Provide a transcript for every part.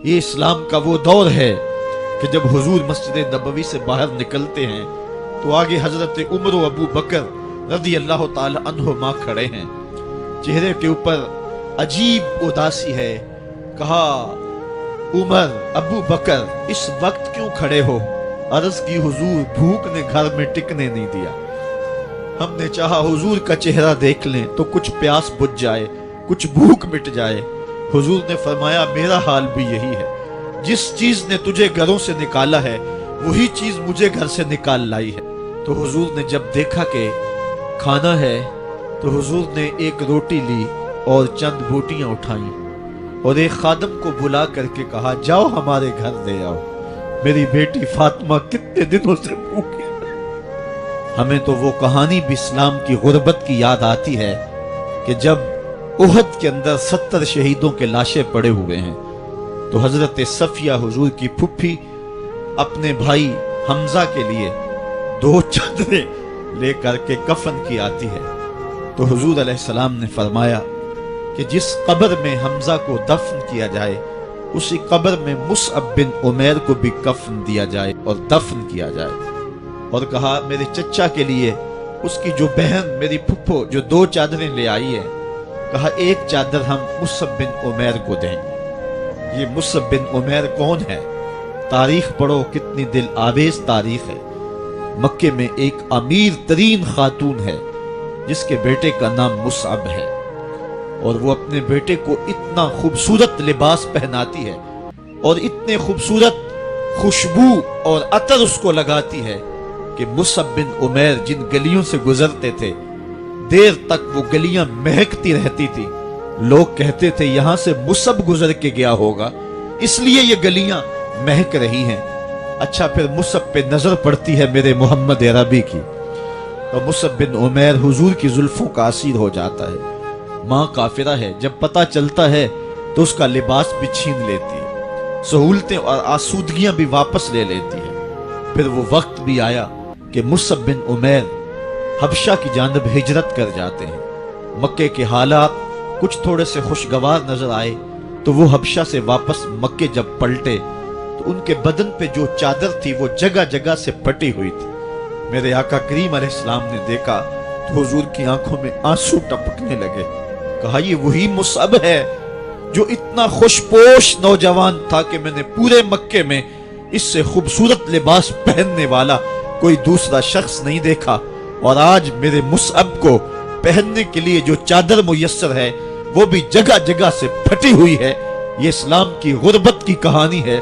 یہ اسلام کا وہ دور ہے کہ جب حضور مسجد نبوی سے باہر نکلتے ہیں تو آگے حضرت عمر و ابو بکر رضی اللہ تعالی عنہما کھڑے ہیں. چہرے کے اوپر عجیب اداسی ہے. کہا عمر ابو بکر اس وقت کیوں کھڑے ہو؟ عرض کی حضور بھوک نے گھر میں ٹکنے نہیں دیا. ہم نے چاہا حضور کا چہرہ دیکھ لیں تو کچھ پیاس بجھ جائے، کچھ بھوک مٹ جائے. حضور نے فرمایا میرا حال بھی یہی ہے. جس چیز نے تجھے گھروں سے نکالا ہے وہی چیز مجھے گھر سے نکال لائی ہے. تو حضور نے جب دیکھا کہ کھانا ہے تو حضور نے ایک روٹی لی اور چند بوٹیاں اٹھائیں اور ایک خادم کو بلا کر کے کہا جاؤ ہمارے گھر دے آؤ، میری بیٹی فاطمہ کتنے دنوں سے بھوکی. ہمیں تو وہ کہانی بھی اسلام کی غربت کی یاد آتی ہے کہ جب احد کے اندر 70 شہیدوں کے لاشیں پڑے ہوئے ہیں تو حضرت صفیہ حضور کی پھپھی اپنے بھائی حمزہ کے لیے 2 چادریں لے کر کے کفن کی آتی ہے. تو حضور علیہ السلام نے فرمایا کہ جس قبر میں حمزہ کو دفن کیا جائے اسی قبر میں مصعب بن عمیر کو بھی کفن دیا جائے اور دفن کیا جائے. اور کہا میرے چچا کے لیے اس کی جو بہن میری پھپھو جو 2 چادریں لے آئی ہے، کہا ایک چادر ہم مصعب بن عمیر کو دیں گے. یہ مصعب بن عمیر کون ہے؟ تاریخ پڑھو، کتنی دل آویز تاریخ ہے. مکے میں ایک امیر ترین خاتون ہے جس کے بیٹے کا نام مصعب ہے اور وہ اپنے بیٹے کو اتنا خوبصورت لباس پہناتی ہے اور اتنے خوبصورت خوشبو اور عطر اس کو لگاتی ہے کہ مصعب بن عمیر جن گلیوں سے گزرتے تھے دیر تک وہ گلیاں مہکتی رہتی تھی. لوگ کہتے تھے یہاں سے مصعب گزر کے گیا ہوگا اس لیے یہ گلیاں مہک رہی ہیں. اچھا پھر مصعب پہ نظر پڑتی ہے میرے محمد عربی کی تو مصعب بن عمیر حضور کی زلفوں کا اسیر ہو جاتا ہے. ماں کافرہ ہے، جب پتہ چلتا ہے تو اس کا لباس بھی چھین لیتی ہے، سہولتیں اور آسودگیاں بھی واپس لے لیتی ہے. پھر وہ وقت بھی آیا کہ مصعب بن عمیر حبشہ کی جانب ہجرت کر جاتے ہیں. مکے کے حالات کچھ تھوڑے سے خوشگوار نظر آئے تو وہ حبشہ سے واپس مکے جب پلٹے تو ان کے بدن پہ جو چادر تھی وہ جگہ جگہ سے پھٹی ہوئی تھی. میرے آقا کریم علیہ السلام نے دیکھا تو حضور کی آنکھوں میں آنسو ٹپکنے لگے. کہا یہ وہی مصعب ہے جو اتنا خوش پوش نوجوان تھا کہ میں نے پورے مکے میں اس سے خوبصورت لباس پہننے والا کوئی دوسرا شخص نہیں دیکھا، اور آج میرے مصعب کو پہننے کے لیے جو چادر میسر ہے وہ بھی جگہ جگہ سے پھٹی ہوئی ہے. یہ اسلام کی غربت کی کہانی ہے.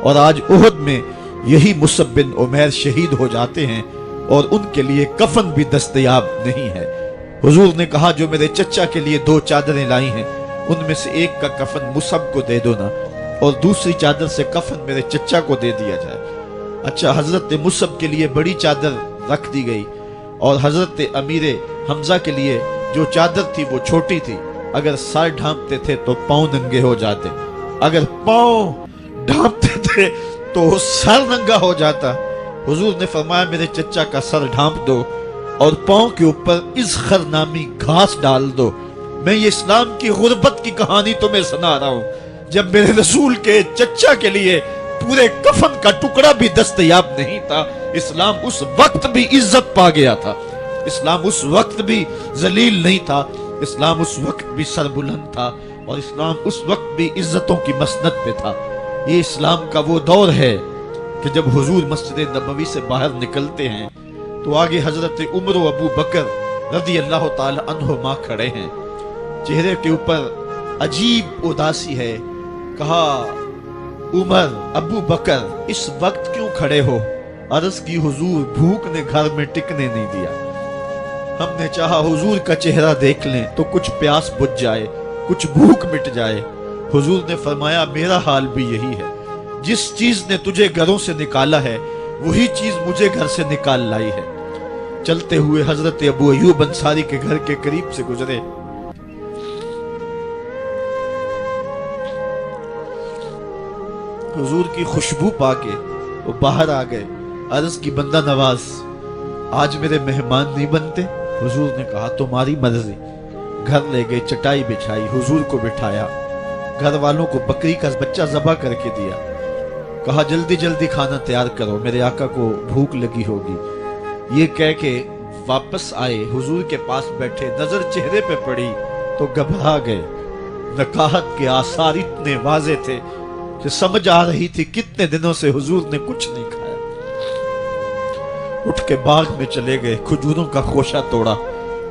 اور آج احد میں یہی مصعب بن عمیر شہید ہو جاتے ہیں اور ان کے لیے کفن بھی دستیاب نہیں ہے. حضور نے کہا جو میرے چچا کے لیے 2 چادریں لائی ہیں ان میں سے ایک کا کفن مصعب کو دے دو نا اور دوسری چادر سے کفن میرے چچا کو دے دیا جائے. اچھا حضرت مصعب کے لیے بڑی چادر رکھ دی گئی اور حضرت امیر حمزہ کے لیے جو چادر تھی وہ چھوٹی تھی. اگر سر ڈھانپتے تھے تو پاؤں ننگے ہو جاتے، اگر پاؤں ڈھانپتے تھے تو سر ننگا ہو جاتا. حضور نے فرمایا میرے چچا کا سر ڈھانپ دو اور پاؤں کے اوپر اذخر نامی گھاس ڈال دو. میں یہ اسلام کی غربت کی کہانی تمہیں سنا رہا ہوں. جب میرے رسول کے چچا کے لیے پورے کفن کا ٹکڑا بھی دستیاب نہیں تھا، اسلام اس وقت بھی عزت پا گیا تھا. اسلام اس وقت بھی ذلیل نہیں تھا. اسلام اس وقت بھی سربلند تھا اور اسلام اس وقت بھی عزتوں کی مسند پہ تھا. یہ اسلام کا وہ دور ہے کہ جب حضور مسجد نبوی سے باہر نکلتے ہیں تو آگے حضرت عمر و ابو بکر رضی اللہ تعالی عنہما کھڑے ہیں. چہرے کے اوپر عجیب اداسی ہے. کہا عمر ابو بکر اس وقت کیوں کھڑے ہو؟ عرض کی حضور بھوک نے گھر میں ٹکنے نہیں دیا. ہم نے چاہا حضور کا چہرہ دیکھ لیں تو کچھ پیاس بجھ جائے، کچھ بھوک مٹ جائے. حضور نے فرمایا میرا حال بھی یہی ہے. جس چیز نے تجھے گھروں سے نکالا ہے وہی چیز مجھے گھر سے نکال لائی ہے. چلتے ہوئے حضرت ابو ایوب انصاری کے گھر کے قریب سے گزرے. حضور کی خوشبو پا کے وہ باہر آ گئے. عرض کی بندہ نواز آج میرے مہمان نہیں بنتے؟ حضور نے کہا تمہاری مرضی. گھر لے گئے، چٹائی بچھائی، حضور کو بٹھایا گھر والوں کو بکری کا بچہ ذبح کر کے دیا، کہا جلدی جلدی کھانا تیار کرو، میرے آقا کو بھوک لگی ہوگی۔ یہ کہہ کے واپس آئے، حضور کے پاس بیٹھے، نظر چہرے پہ پڑی تو گھبرا گئے۔ نکاحت کے آثار اتنے واضح تھے کہ سمجھ آ رہی تھی کتنے دنوں سے حضور نے کچھ نہیں کھایا۔ اٹھ کے باغ میں چلے گئے، کھجوروں کا خوشہ توڑا،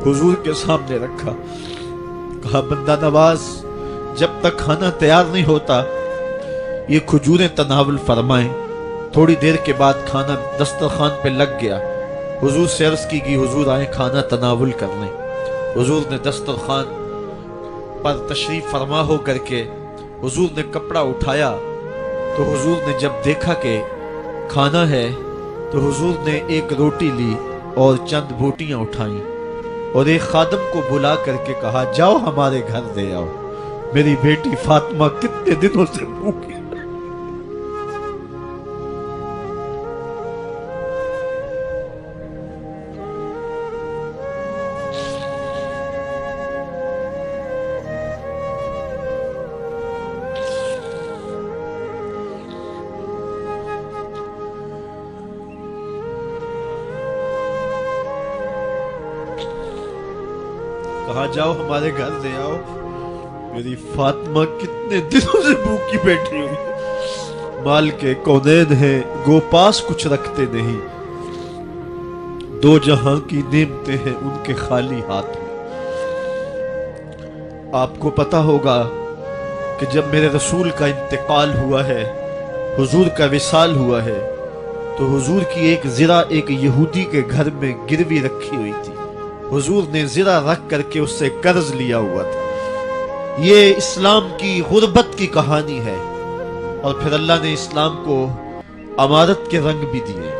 حضور کے سامنے رکھا، کہا بندہ نواز جب تک کھانا تیار نہیں ہوتا یہ کھجوریں تناول فرمائیں۔ تھوڑی دیر کے بعد کھانا دسترخوان پہ لگ گیا، حضور سے عرض کی گئی حضور آئیں کھانا تناول کرنے۔ حضور نے دسترخوان پر تشریف فرما ہو کر کے حضور نے کپڑا اٹھایا تو حضور نے جب دیکھا کہ کھانا ہے تو حضور نے ایک روٹی لی اور چند بوٹیاں اٹھائیں اور ایک خادم کو بلا کر کے کہا جاؤ ہمارے گھر دے آؤ، میری بیٹی فاطمہ کتنے دنوں سے بھوکی۔ کہا جاؤ ہمارے گھر دے آؤ، میری فاطمہ کتنے دنوں سے بھوکی بیٹھی ہوئی ہے۔ مال کے کونین ہیں گو پاس کچھ رکھتے نہیں، دو جہاں کی نعمتیں ہیں ان کے خالی ہاتھ میں۔ آپ کو پتا ہوگا کہ جب میرے رسول کا انتقال ہوا ہے، حضور کا وصال ہوا ہے، تو حضور کی ایک زرہ ایک یہودی کے گھر میں گروی رکھی ہوئی تھی۔ حضور نے زرہ رکھ کر کے اس سے قرض لیا ہوا تھا۔ یہ اسلام کی غربت کی کہانی ہے، اور پھر اللہ نے اسلام کو امارت کے رنگ بھی دیے۔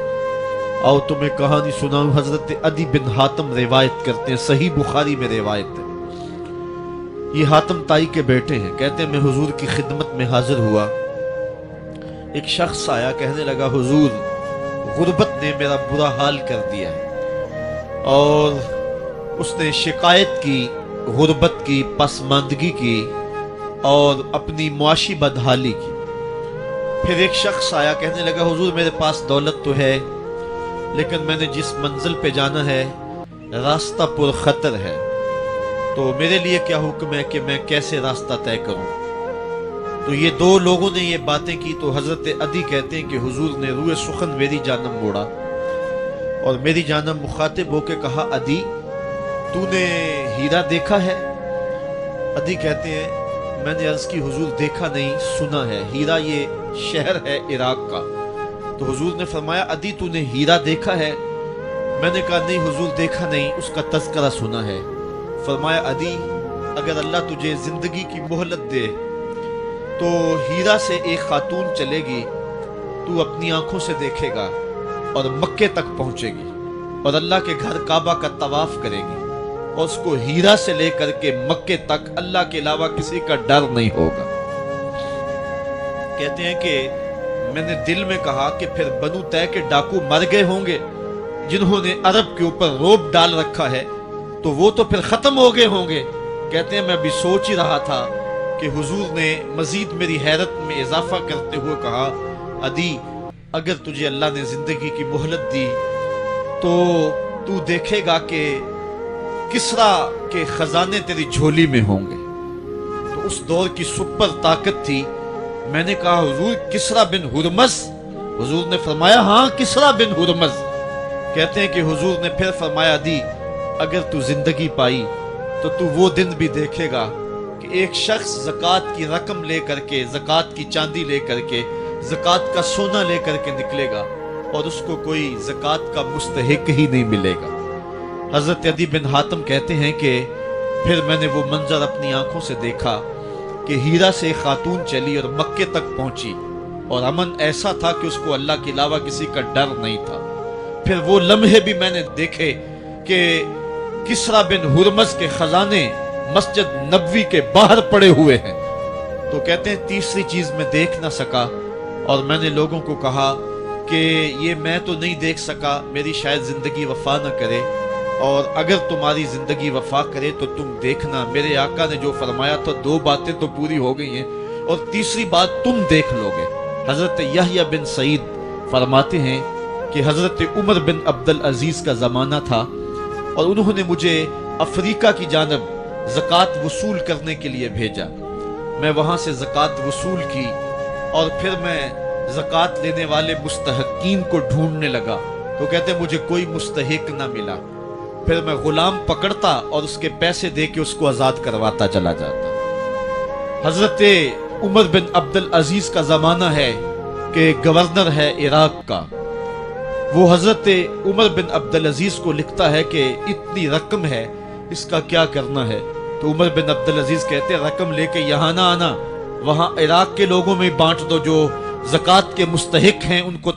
آؤ تمہیں کہانی سناؤں، حضرت عدی بن حاتم روایت کرتے ہیں، صحیح بخاری میں روایت ہے۔ یہ حاتم تائی کے بیٹے ہیں، کہتے ہیں میں حضور کی خدمت میں حاضر ہوا، ایک شخص آیا کہنے لگا حضور غربت نے میرا برا حال کر دیا ہے، اور اس نے شکایت کی غربت کی، پسماندگی کی اور اپنی معاشی بدحالی کی۔ پھر ایک شخص آیا کہنے لگا حضور میرے پاس دولت تو ہے لیکن میں نے جس منزل پہ جانا ہے راستہ پر خطر ہے، تو میرے لیے کیا حکم ہے کہ میں کیسے راستہ طے کروں؟ تو یہ دو لوگوں نے یہ باتیں کی تو حضرت عدی کہتے ہیں کہ حضور نے روئے سخن میری جانب موڑا اور میری جانب مخاطب ہو کے کہا عدی تو نے ہیرا دیکھا ہے؟ عدی کہتے ہیں میں نے عرض کی حضور دیکھا نہیں، سنا ہے، ہیرا یہ شہر ہے عراق کا۔ تو حضور نے فرمایا عدی تو نے ہیرا دیکھا ہے؟ میں نے کہا نہیں حضور دیکھا نہیں، اس کا تذکرہ سنا ہے۔ فرمایا عدی اگر اللہ تجھے زندگی کی مہلت دے تو ہیرا سے ایک خاتون چلے گی، تو اپنی آنکھوں سے دیکھے گا اور مکے تک پہنچے گی اور اللہ کے گھر کعبہ کا طواف کرے گی، اور اس کو ہیرا سے لے کر کے مکے تک اللہ کے علاوہ کسی کا ڈر نہیں ہوگا۔ کہتے ہیں کہ میں نے دل میں کہا کہ پھر بنو طے کے ڈاکو مر گئے ہوں گے جنہوں نے عرب کے اوپر روب ڈال رکھا ہے، تو وہ تو پھر ختم ہو گئے ہوں گے۔ کہتے ہیں میں بھی سوچ ہی رہا تھا کہ حضور نے مزید میری حیرت میں اضافہ کرتے ہوئے کہا عدی اگر تجھے اللہ نے زندگی کی مہلت دی تو تو دیکھے گا کہ کسرا کے خزانے تیری جھولی میں ہوں گے۔ تو اس دور کی سپر طاقت تھی۔ میں نے کہا حضور کسرا بن ہرمز؟ حضور نے فرمایا ہاں کسرا بن ہرمز۔ کہتے ہیں کہ حضور نے پھر فرمایا عدی اگر تو زندگی پائی تو تو وہ دن بھی دیکھے گا کہ ایک شخص زکوٰۃ کی رقم لے کر کے، زکوٰۃ کی چاندی لے کر کے، زکوٰۃ کا سونا لے کر کے نکلے گا اور اس کو کوئی زکوٰۃ کا مستحق ہی نہیں ملے گا۔ حضرت عدی بن حاتم کہتے ہیں کہ پھر میں نے وہ منظر اپنی آنکھوں سے دیکھا کہ ہیرا سے خاتون چلی اور مکے تک پہنچی، اور امن ایسا تھا کہ اس کو اللہ کے علاوہ کسی کا ڈر نہیں تھا۔ پھر وہ لمحے بھی میں نے دیکھے کہ کسرا بن ہرمز کے خزانے مسجد نبوی کے باہر پڑے ہوئے ہیں۔ تو کہتے ہیں تیسری چیز میں دیکھ نہ سکا، اور میں نے لوگوں کو کہا کہ یہ میں تو نہیں دیکھ سکا، میری شاید زندگی وفا نہ کرے، اور اگر تمہاری زندگی وفا کرے تو تم دیکھنا۔ میرے آقا نے جو فرمایا تھا دو باتیں تو پوری ہو گئی ہیں، اور تیسری بات تم دیکھ لوگے۔ حضرت یحییٰ بن سعید فرماتے ہیں کہ حضرت عمر بن عبدالعزیز کا زمانہ تھا اور انہوں نے مجھے افریقہ کی جانب زکوٰۃ وصول کرنے کے لیے بھیجا۔ میں وہاں سے زکوٰۃ وصول کی اور پھر میں زکوٰۃ لینے والے مستحقین کو ڈھونڈنے لگا تو کہتے مجھے کوئی مستحق نہ ملا۔ پھر میں غلام پکڑتا اور اس کے پیسے دے کے اس کو آزاد کرواتا چلا جاتا۔ حضرت عمر بن عبدالعزیز کا زمانہ ہے کہ گورنر ہے عراق کا، وہ حضرت عمر بن عبدالعزیز کو لکھتا ہے کہ اتنی رقم ہے، اس کا کیا کرنا ہے؟ تو عمر بن عبدالعزیز کہتے رقم لے کے یہاں نہ آنا، وہاں عراق کے لوگوں میں بانٹ دو، جو زکوٰۃ کے مستحق ہیں ان کو